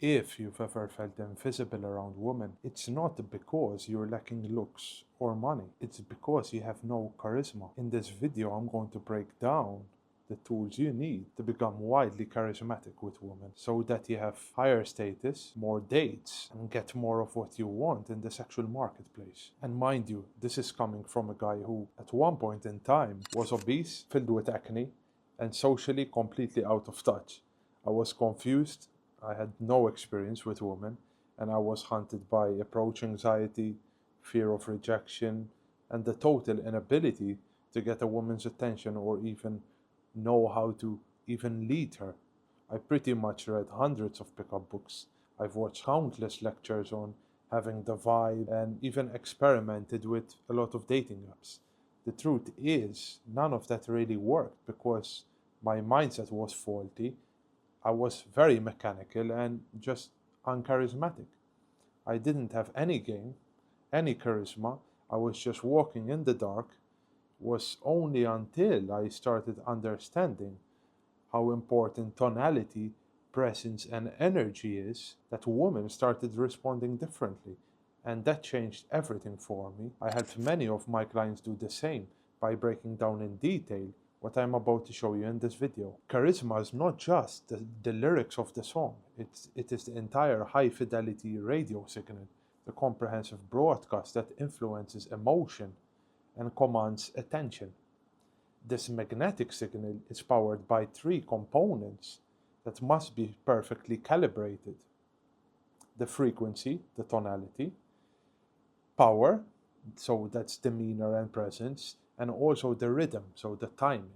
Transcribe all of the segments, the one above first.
If you've ever felt invisible around women, it's not because you're lacking looks or money, it's because you have no charisma. In this video, I'm going to break down the tools you need to become widely charismatic with women so that you have higher status, more dates, and get more of what you want in the sexual marketplace. And mind you, this is coming from a guy who, at one point in time, was obese, filled with acne, and socially completely out of touch. I was confused, I had no experience with women, and I was haunted by approach anxiety, fear of rejection, and the total inability to get a woman's attention or even know how to even lead her. I pretty much read hundreds of pickup books. I've watched countless lectures on having the vibe and even experimented with a lot of dating apps. The truth is, none of that really worked because my mindset was faulty. I was very mechanical and just uncharismatic. I didn't have any game, any charisma. I was just walking in the dark. Was only until I started understanding how important tonality, presence, and energy is that women started responding differently. And that changed everything for me. I helped many of my clients do the same by breaking down in detail what I'm about to show you in this video. Charisma is not just the lyrics of the song, it is the entire high fidelity radio signal, the comprehensive broadcast that influences emotion and commands attention. This magnetic signal is powered by three components that must be perfectly calibrated: the frequency, the tonality, power, so that's demeanor and presence, and also the rhythm, so the timing.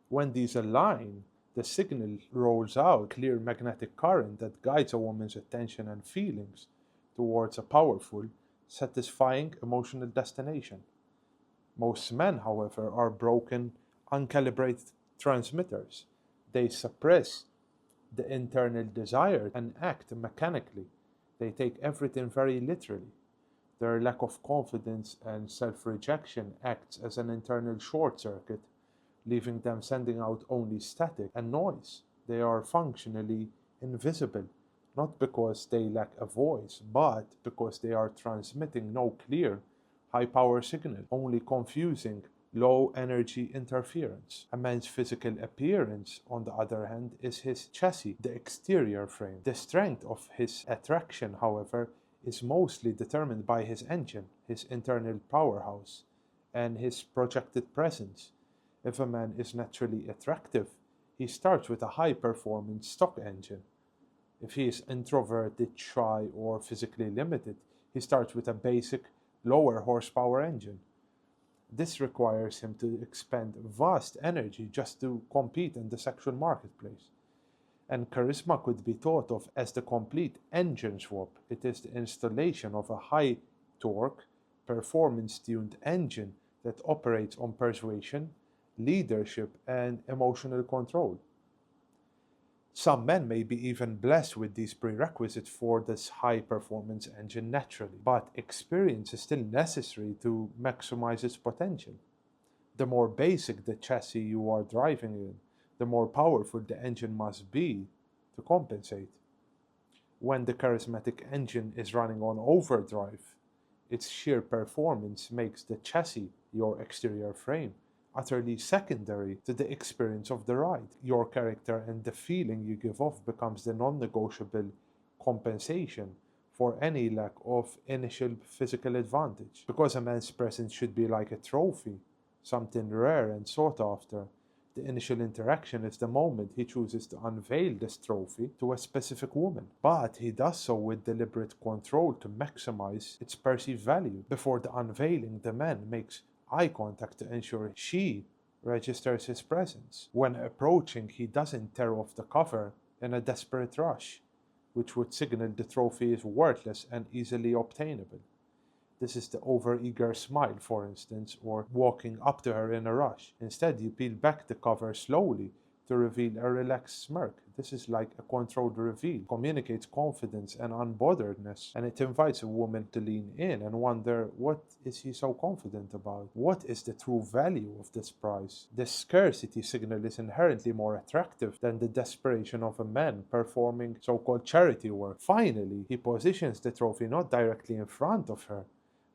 When these align, the signal rolls out a clear magnetic current that guides a woman's attention and feelings towards a powerful, satisfying emotional destination. Most men, however, are broken, uncalibrated transmitters. They suppress the internal desire and act mechanically. They take everything very literally. Their lack of confidence and self rejection acts as an internal short circuit, leaving them sending out only static and noise. They are functionally invisible, not because they lack a voice, but because they are transmitting no clear, high power signal, only confusing, low energy interference. A man's physical appearance, on the other hand, is his chassis, the exterior frame. The strength of his attraction, however, is mostly determined by his engine, his internal powerhouse, and his projected presence. If a man is naturally attractive, he starts with a high performance stock engine. If he is introverted, shy, or physically limited, he starts with a basic, lower horsepower engine. This requires him to expend vast energy just to compete in the sexual marketplace. And charisma could be thought of as the complete engine swap. It is the installation of a high torque, performance tuned engine that operates on persuasion, leadership, and emotional control. Some men may be even blessed with these prerequisites for this high performance engine naturally, but experience is still necessary to maximize its potential. The more basic the chassis you are driving in, the more powerful the engine must be to compensate. When the charismatic engine is running on overdrive, its sheer performance makes the chassis, your exterior frame, utterly secondary to the experience of the ride. Your character and the feeling you give off becomes the non-negotiable compensation for any lack of initial physical advantage. Because a man's presence should be like a trophy, something rare and sought after, the initial interaction is the moment he chooses to unveil this trophy to a specific woman. But he does so with deliberate control to maximize its perceived value. Before the unveiling, the man makes eye contact to ensure she registers his presence. When approaching, he doesn't tear off the cover in a desperate rush, which would signal the trophy is worthless and easily obtainable. This is the overeager smile, for instance, or walking up to her in a rush. Instead, you peel back the cover slowly to reveal a relaxed smirk. This is like a controlled reveal, communicates confidence and unbotheredness, and it invites a woman to lean in and wonder, what is he so confident about? What is the true value of this prize? This scarcity signal is inherently more attractive than the desperation of a man performing so-called charity work. Finally, he positions the trophy not directly in front of her,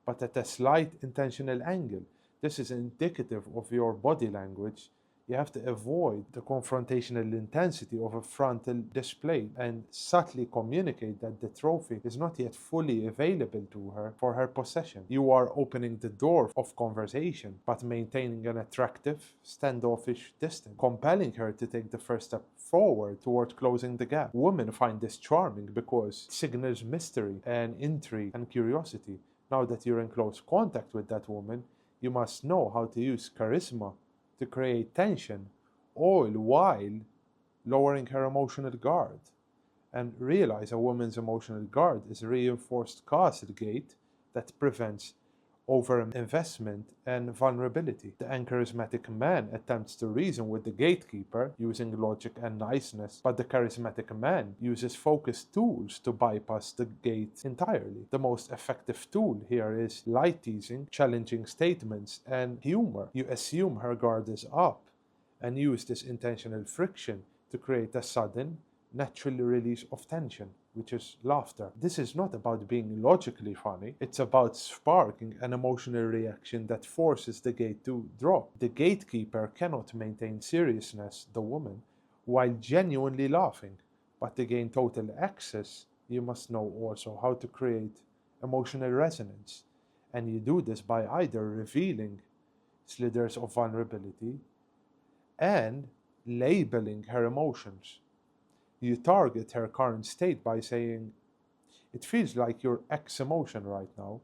but at a slight intentional angle. This is indicative of your body language. You have to avoid the confrontational intensity of a frontal display and subtly communicate that the trophy is not yet fully available to her for her possession. You are opening the door of conversation, but maintaining an attractive, standoffish distance, compelling her to take the first step forward toward closing the gap. Women find this charming because it signals mystery and intrigue and curiosity. Now that you're in close contact with that woman, you must know how to use charisma to create tension, all while lowering her emotional guard. And realize a woman's emotional guard is a reinforced castle gate that prevents overinvestment and vulnerability. The charismatic man attempts to reason with the gatekeeper using logic and niceness, but the charismatic man uses focused tools to bypass the gate entirely. The most effective tool here is light teasing, challenging statements, and humor. You assume her guard is up and use this intentional friction to create a sudden, natural release of tension, which is laughter. This is not about being logically funny, it's about sparking an emotional reaction that forces the gate to drop. The gatekeeper cannot maintain seriousness, the woman, while genuinely laughing, but to gain total access, you must know also how to create emotional resonance. And you do this by either revealing slithers of vulnerability and labeling her emotions. You target her current state by saying, it feels like your X emotion right now.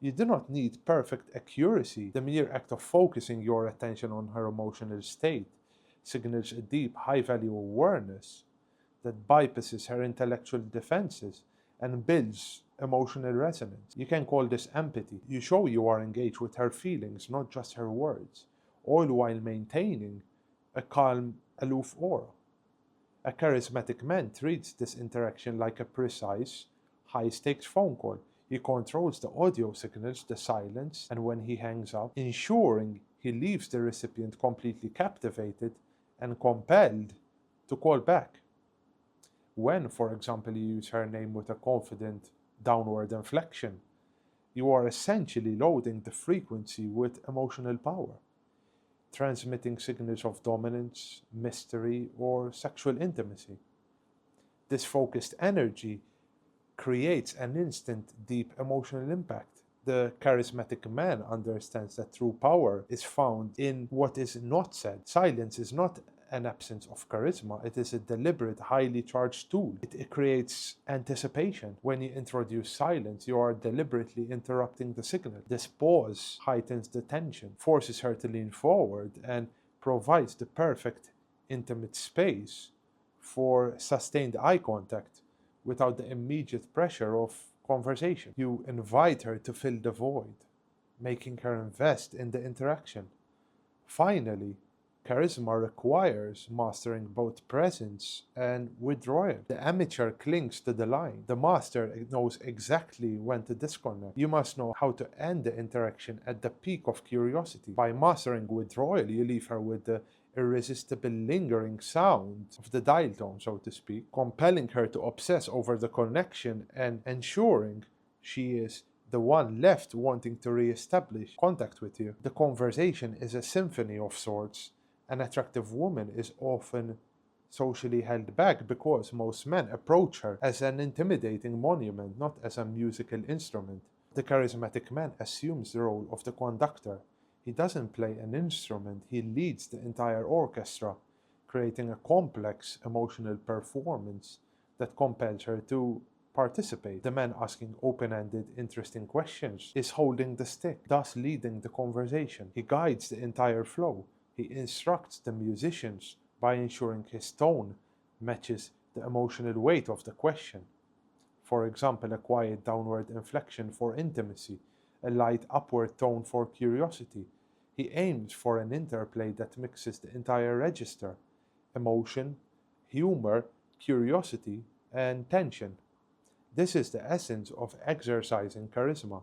You do not need perfect accuracy. The mere act of focusing your attention on her emotional state signals a deep, high-value awareness that bypasses her intellectual defenses and builds emotional resonance. You can call this empathy. You show you are engaged with her feelings, not just her words, all while maintaining a calm, aloof aura. A charismatic man treats this interaction like a precise, high-stakes phone call. He controls the audio signals, the silence, and when he hangs up, ensuring he leaves the recipient completely captivated and compelled to call back. When, for example, you use her name with a confident downward inflection, you are essentially loading the frequency with emotional power, transmitting signals of dominance, mystery, or sexual intimacy. This focused energy creates an instant, deep emotional impact. The charismatic man understands that true power is found in what is not said. Silence is not an absence of charisma, it is a deliberate, highly charged tool. It creates anticipation. When you introduce silence, you are deliberately interrupting the signal. This pause heightens the tension, forces her to lean forward, and provides the perfect, intimate space for sustained eye contact without the immediate pressure of conversation. You invite her to fill the void, making her invest in the interaction. Finally, charisma requires mastering both presence and withdrawal. The amateur clings to the line. The master knows exactly when to disconnect. You must know how to end the interaction at the peak of curiosity. By mastering withdrawal, you leave her with the irresistible lingering sound of the dial tone, so to speak, compelling her to obsess over the connection and ensuring she is the one left wanting to re-establish contact with you. The conversation is a symphony of sorts. An attractive woman is often socially held back because most men approach her as an intimidating monument, not as a musical instrument. The charismatic man assumes the role of the conductor. He doesn't play an instrument, he leads the entire orchestra, creating a complex emotional performance that compels her to participate. The man asking open-ended, interesting questions is holding the stick, thus leading the conversation. He guides the entire flow. He instructs the musicians by ensuring his tone matches the emotional weight of the question. For example, a quiet downward inflection for intimacy, a light upward tone for curiosity. He aims for an interplay that mixes the entire register, emotion, humor, curiosity, and tension. This is the essence of exercising charisma.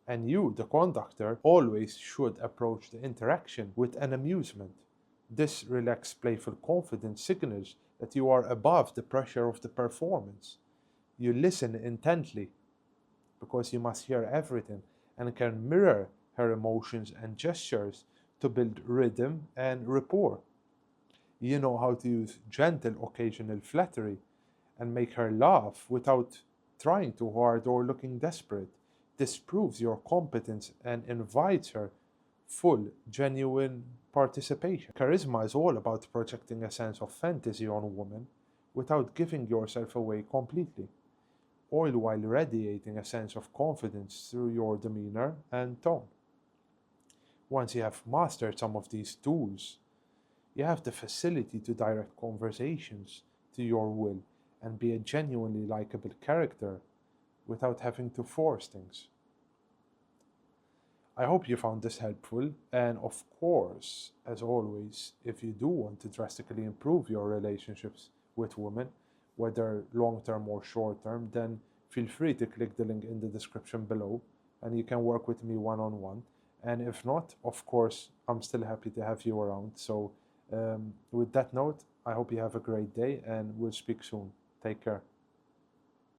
And you, the conductor, always should approach the interaction with an amusement. This relaxed, playful confidence signals that you are above the pressure of the performance. You listen intently because you must hear everything and can mirror her emotions and gestures to build rhythm and rapport. You know how to use gentle occasional flattery and make her laugh without trying too hard or looking desperate. This proves your competence and invites her full, genuine participation. Charisma is all about projecting a sense of fantasy on a woman without giving yourself away completely, all while radiating a sense of confidence through your demeanor and tone. Once you have mastered some of these tools, you have the facility to direct conversations to your will and be a genuinely likable character without having to force things. I hope you found this helpful, and of course, as always, if you do want to drastically improve your relationships with women, whether long term or short term, then feel free to click the link in the description below and you can work with me one on one. And if not, of course, I'm still happy to have you around. So, with that note, I hope you have a great day and we'll speak soon. Take care.